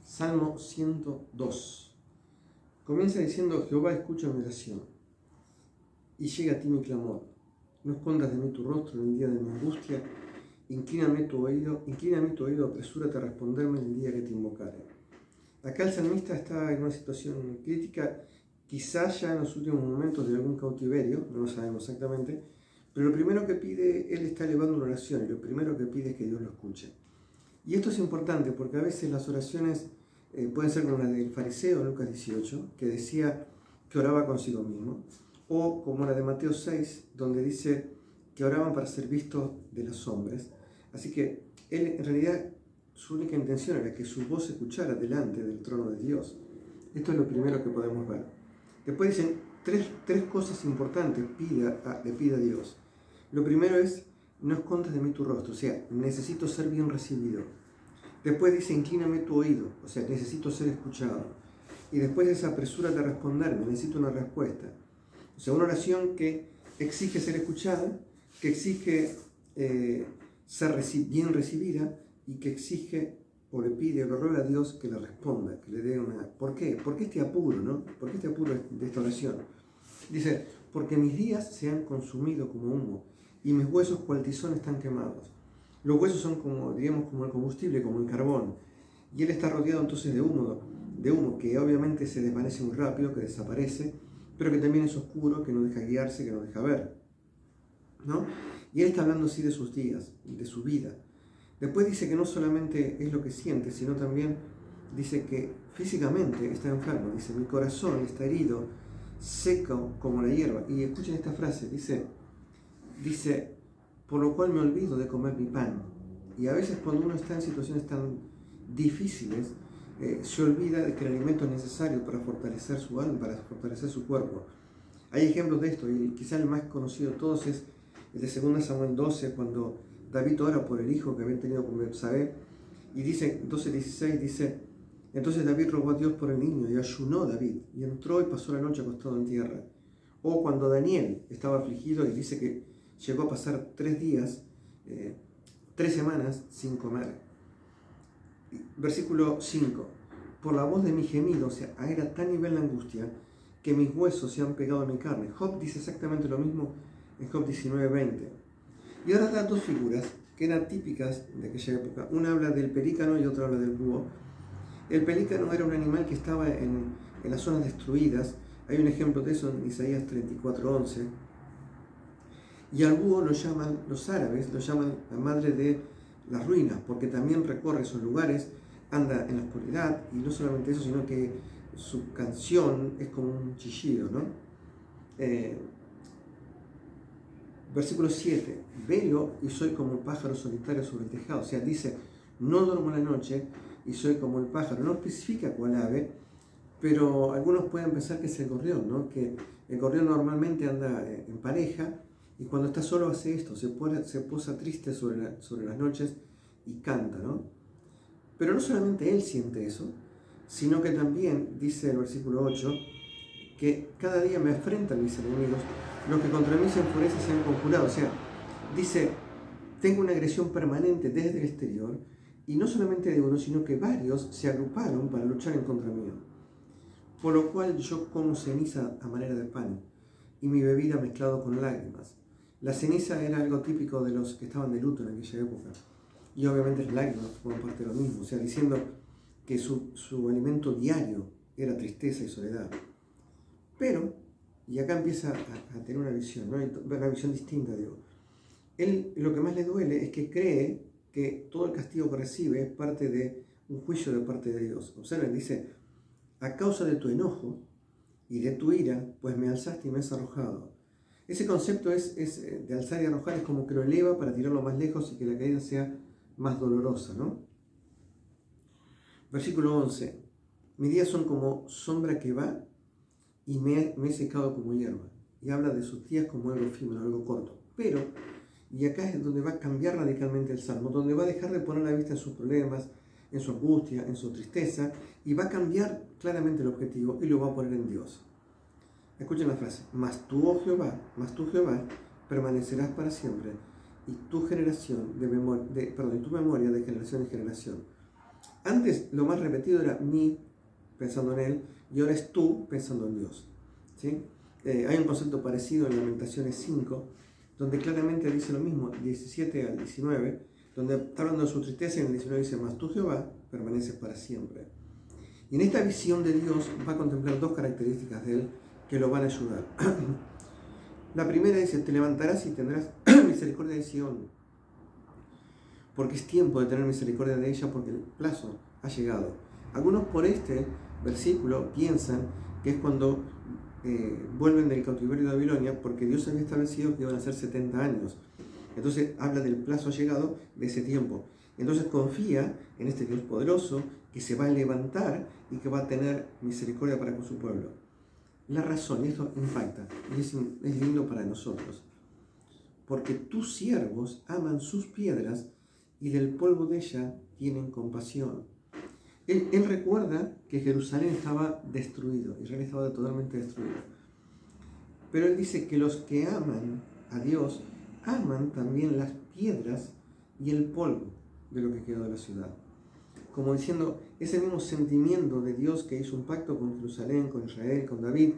Salmo 102. Comienza diciendo: Jehová, escucha mi oración, y llega a ti mi clamor. No escondas de mí tu rostro en el día de mi angustia. Inclíname tu oído, apresúrate a responderme en el día que te invocare. Acá el salmista está en una situación crítica, quizás ya en los últimos momentos de algún cautiverio, no lo sabemos exactamente, pero lo primero que pide, él está elevando una oración, y lo primero que pide es que Dios lo escuche. Y esto es importante porque a veces las oraciones pueden ser como la del fariseo en Lucas 18, que decía que oraba consigo mismo, o como la de Mateo 6, donde dice que oraban para ser vistos de los hombres. Así que él, en realidad, su única intención era que su voz se escuchara delante del trono de Dios. Esto es lo primero que podemos ver. Después dicen tres cosas importantes le pide a Dios. Lo primero es: no escondas de mí tu rostro, o sea, necesito ser bien recibido. Después dice: inclíname tu oído, o sea, necesito ser escuchado. Y después es: apresúrate a responderme, necesito una respuesta. O sea, una oración que exige ser escuchada, que exige ser bien recibida, y que exige o le pide o le ruega a Dios que le responda, que le dé una... ¿Por qué? ¿Por qué este apuro, no? ¿Por qué este apuro de esta oración? Dice: porque mis días se han consumido como humo, y mis huesos cual tizón están quemados. Los huesos son como, digamos, como el combustible, como el carbón. Y él está rodeado entonces de humo que obviamente se desvanece muy rápido, que desaparece, pero que también es oscuro, que no deja guiarse, que no deja ver, ¿no? Y él está hablando así de sus días, de su vida. Después dice que no solamente es lo que siente, sino también dice que físicamente está enfermo. Dice: mi corazón está herido, seco como la hierba. Y escuchen esta frase, dice: por lo cual me olvido de comer mi pan. Y a veces cuando uno está en situaciones tan difíciles, se olvida de que el alimento es necesario para fortalecer su alma, para fortalecer su cuerpo. Hay ejemplos de esto, y quizá el más conocido de todos es el de 2 Samuel 12, cuando David ora por el hijo que había tenido con Betsabé, y dice, 12:16, dice: entonces David rogó a Dios por el niño, y ayunó David, y entró y pasó la noche acostado en tierra. O cuando Daniel estaba afligido, y dice que llegó a pasar 3 días, 3 semanas sin comer. Versículo 5: por la voz de mi gemido, o sea, era tan nivel la angustia, que mis huesos se han pegado a mi carne. Job dice exactamente lo mismo en Job 19:20. Y ahora da dos figuras que eran típicas de aquella época. Una habla del pelícano y otra habla del búho. El pelícano era un animal que estaba en las zonas destruidas. Hay un ejemplo de eso en Isaías 34:11. Y al búho lo llaman, los árabes lo llaman la madre de las ruinas, porque también recorre esos lugares, anda en la oscuridad, y no solamente eso, sino que su canción es como un chillido, ¿no? Versículo 7: velo y soy como un pájaro solitario sobre el tejado. O sea, dice: no duermo la noche y soy como el pájaro. No especifica cuál ave, pero algunos pueden pensar que es el gorrión, ¿no? Que el gorrión normalmente anda en pareja, y cuando está solo hace esto, se posa triste sobre las noches y canta, ¿no? Pero no solamente él siente eso, sino que también, dice el versículo 8, que cada día me afrentan mis enemigos, los que contra mí se enfurecen se han conjurado. O sea, dice: tengo una agresión permanente desde el exterior, y no solamente de uno, sino que varios se agruparon para luchar en contra mío. Por lo cual yo como ceniza a manera de pan, y mi bebida mezclado con lágrimas. La ceniza era algo típico de los que estaban de luto en aquella época, y obviamente las lágrimas forman parte de lo mismo, o sea, diciendo que su alimento diario era tristeza y soledad. Pero, y acá empieza a tener una visión, ¿no? Una visión distinta, digo. Él, lo que más le duele es que cree que todo el castigo que recibe es parte de un juicio de parte de Dios. Observen, dice: a causa de tu enojo y de tu ira, pues me alzaste y me has arrojado. Ese concepto de alzar y arrojar, es como que lo eleva para tirarlo más lejos y que la caída sea más dolorosa, ¿no? Versículo 11: mis días son como sombra que va, y me he secado como hierba. Y habla de sus días como algo efímero, algo corto. Pero, y acá es donde va a cambiar radicalmente el Salmo, donde va a dejar de poner la vista en sus problemas, en su angustia, en su tristeza, y va a cambiar claramente el objetivo y lo va a poner en Dios. Escuchen la frase: mas tú, oh Jehová, permanecerás para siempre, y tu memoria de generación en generación. Antes lo más repetido era mi, pensando en él, y ahora es tú, pensando en Dios. ¿Sí? Hay un concepto parecido en Lamentaciones 5, donde claramente dice lo mismo, 17 al 19, donde está hablando de su tristeza, y en el 19 dice, mas tú, Jehová, permaneces para siempre. Y en esta visión de Dios va a contemplar dos características de él que lo van a ayudar. La primera dice, te levantarás y tendrás misericordia de Sion, porque es tiempo de tener misericordia de ella, porque el plazo ha llegado. Algunos por este versículo piensan que es cuando vuelven del cautiverio de Babilonia, porque Dios había establecido que iban a ser 70 años. Entonces habla del plazo llegado de ese tiempo. Entonces confía en este Dios poderoso que se va a levantar y que va a tener misericordia para con su pueblo. La razón, y esto impacta, y es lindo para nosotros, porque tus siervos aman sus piedras y del polvo de ella tienen compasión. Él recuerda que Jerusalén estaba destruido, Israel estaba totalmente destruido. Pero él dice que los que aman a Dios aman también las piedras y el polvo de lo que quedó de la ciudad. Como diciendo, ese mismo sentimiento de Dios que hizo un pacto con Jerusalén, con Israel, con David,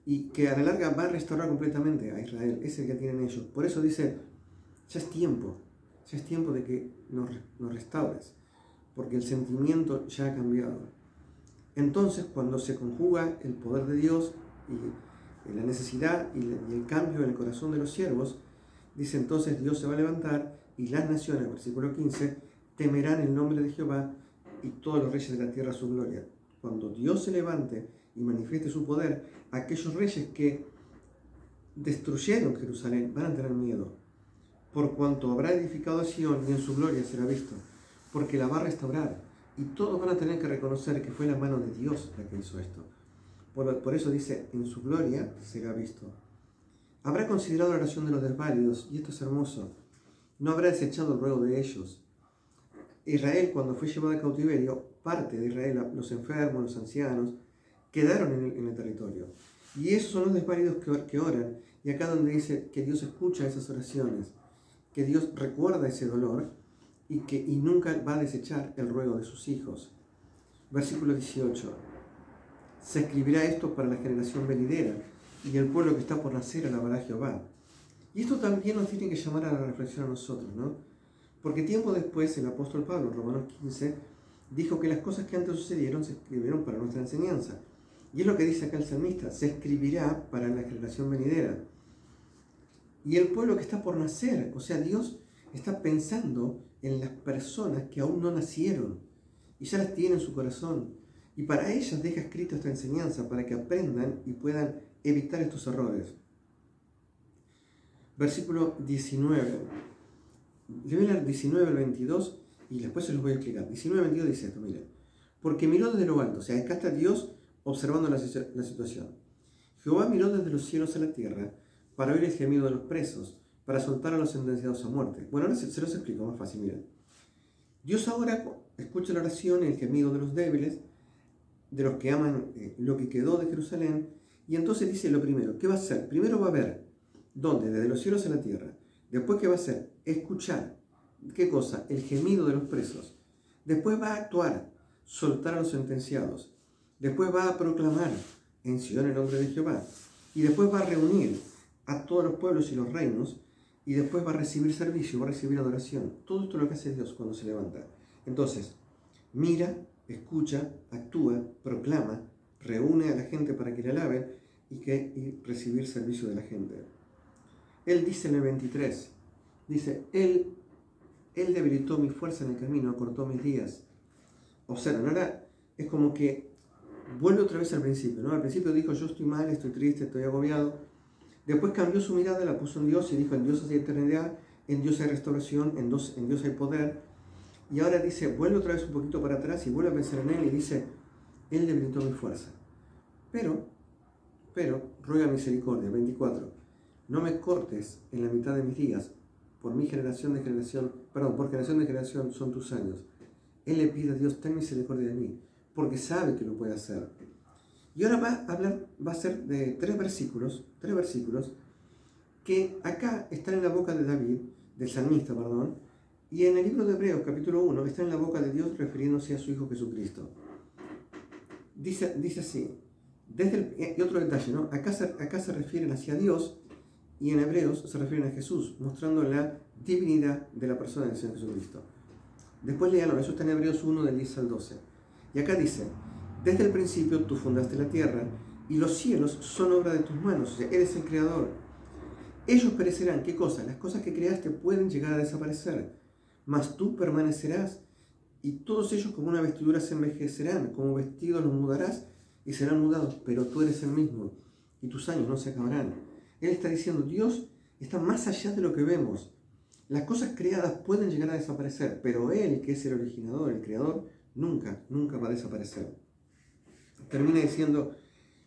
y que a la larga va a restaurar completamente a Israel, es el que tienen ellos. Por eso dice, ya es tiempo de que nos restaures, porque el sentimiento ya ha cambiado. Entonces, cuando se conjuga el poder de Dios y la necesidad y el cambio en el corazón de los siervos, dice entonces Dios se va a levantar y las naciones, versículo 15, temerán el nombre de Jehová y todos los reyes de la tierra su gloria. Cuando Dios se levante y manifieste su poder, aquellos reyes que destruyeron Jerusalén van a tener miedo, por cuanto habrá edificado a Sion y en su gloria será visto, porque la va a restaurar y todos van a tener que reconocer que fue la mano de Dios la que hizo esto. Por eso dice, en su gloria será visto. Habrá considerado la oración de los desválidos, y esto es hermoso, no habrá desechado el ruego de ellos. Israel, cuando fue llevado a cautiverio, parte de Israel, los enfermos, los ancianos, quedaron en el territorio. Y esos son los desválidos que oran. Y acá donde dice que Dios escucha esas oraciones, que Dios recuerda ese dolor y nunca va a desechar el ruego de sus hijos. Versículo 18. Se escribirá esto para la generación venidera, y el pueblo que está por nacer alabará a Jehová. Y esto también nos tiene que llamar a la reflexión a nosotros, ¿no? Porque tiempo después el apóstol Pablo, en Romanos 15, dijo que las cosas que antes sucedieron se escribieron para nuestra enseñanza. Y es lo que dice acá el salmista, se escribirá para la generación venidera. Y el pueblo que está por nacer, o sea, Dios está pensando en las personas que aún no nacieron y ya las tiene en su corazón. Y para ellas deja escrita esta enseñanza para que aprendan y puedan evitar estos errores. Versículo 19. Le voy a leer 19 al 22 y después se los voy a explicar. 19 al 22 dice esto, miren. Porque miró desde lo alto, o sea, acá está Dios observando la situación. Jehová miró desde los cielos a la tierra para oír el gemido de los presos, para soltar a los sentenciados a muerte. Bueno, ahora se los explico más fácil, miren. Dios ahora escucha la oración y el gemido de los débiles, de los que aman lo que quedó de Jerusalén, y entonces dice lo primero, ¿qué va a hacer? Primero va a ver, ¿dónde? Desde los cielos a la tierra. Después, ¿qué va a hacer? Escuchar. ¿Qué cosa? El gemido de los presos. Después va a actuar, soltar a los sentenciados. Después va a proclamar en Sion el nombre de Jehová. Y después va a reunir a todos los pueblos y los reinos. Y después va a recibir servicio, va a recibir adoración. Todo esto es lo que hace Dios cuando se levanta. Entonces, mira, escucha, actúa, proclama, reúne a la gente para que le alaben y recibir servicio de la gente. Él dice en el 23, dice, Él debilitó mi fuerza en el camino, acortó mis días. Observen, ahora es como que vuelve otra vez al principio, ¿no? Al principio dijo, yo estoy mal, estoy triste, estoy agobiado. Después cambió su mirada, la puso en Dios y dijo, en Dios hay eternidad, en Dios hay restauración, en Dios hay poder. Y ahora dice, vuelve otra vez un poquito para atrás y vuelve a pensar en Él y dice, Él debilitó mi fuerza. Pero, ruega misericordia. 24. No me cortes en la mitad de mis días, por generación de generación son tus años. Él le pide a Dios, ten misericordia de mí, porque sabe que lo puede hacer. Y ahora va a ser de tres versículos que acá están en la boca de David, del salmista, Y en el libro de Hebreos, capítulo 1, está en la boca de Dios refiriéndose a su Hijo Jesucristo. Dice así, y otro detalle, ¿no? Acá se refieren hacia Dios y en Hebreos se refieren a Jesús, mostrando la divinidad de la persona del Señor Jesucristo. Después léalo, eso está en Hebreos 1 del 10 al 12. Y acá dice, desde el principio tú fundaste la tierra y los cielos son obra de tus manos, o sea, eres el creador. Ellos perecerán, ¿qué cosa? Las cosas que creaste pueden llegar a desaparecer, mas tú permanecerás y todos ellos como una vestidura se envejecerán, como vestidos los mudarás y serán mudados, pero tú eres el mismo y tus años no se acabarán. Él está diciendo, Dios está más allá de lo que vemos. Las cosas creadas pueden llegar a desaparecer, pero Él, que es el originador, el creador, nunca va a desaparecer. Termina diciendo,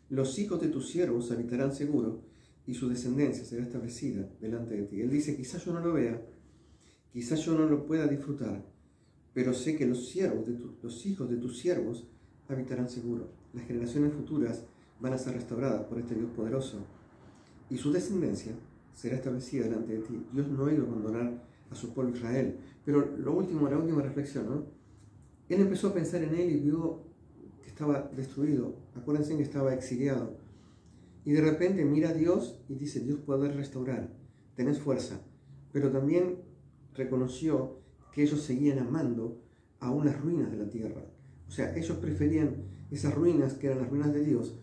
los hijos de tus siervos habitarán seguro y su descendencia será establecida delante de ti. Él dice, quizás yo no lo vea, quizás yo no lo pueda disfrutar, pero sé que los hijos de tus siervos habitarán seguro. Las generaciones futuras van a ser restauradas por este Dios poderoso y su descendencia será establecida delante de ti. Dios no ha ido a abandonar a su pueblo Israel. Pero la última reflexión, ¿no? Él empezó a pensar en él y vio que estaba destruido. Acuérdense que estaba exiliado. Y de repente mira a Dios y dice, Dios puede restaurar, tenés fuerza. Pero también reconoció que ellos seguían amando aún las ruinas de la tierra. O sea, ellos preferían esas ruinas, que eran las ruinas de Dios,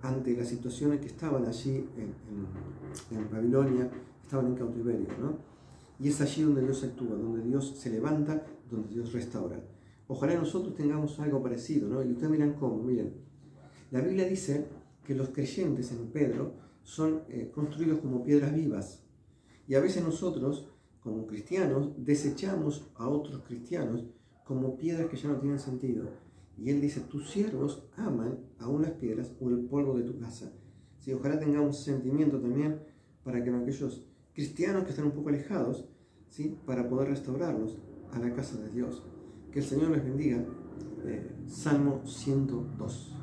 ante las situaciones que estaban allí en Babilonia, estaban en cautiverio, ¿no? Y es allí donde Dios actúa, donde Dios se levanta, donde Dios restaura. Ojalá nosotros tengamos algo parecido, ¿no? Y ustedes miran cómo, miren. La Biblia dice que los creyentes en Pedro son construidos como piedras vivas. Y a veces nosotros, como cristianos, desechamos a otros cristianos como piedras que ya no tienen sentido. Y él dice, tus siervos aman aún las piedras o el polvo de tu casa. ¿Sí? Ojalá tengamos sentimiento también para que aquellos cristianos que están un poco alejados, ¿sí? Para poder restaurarlos a la casa de Dios. Que el Señor les bendiga. Salmo 102.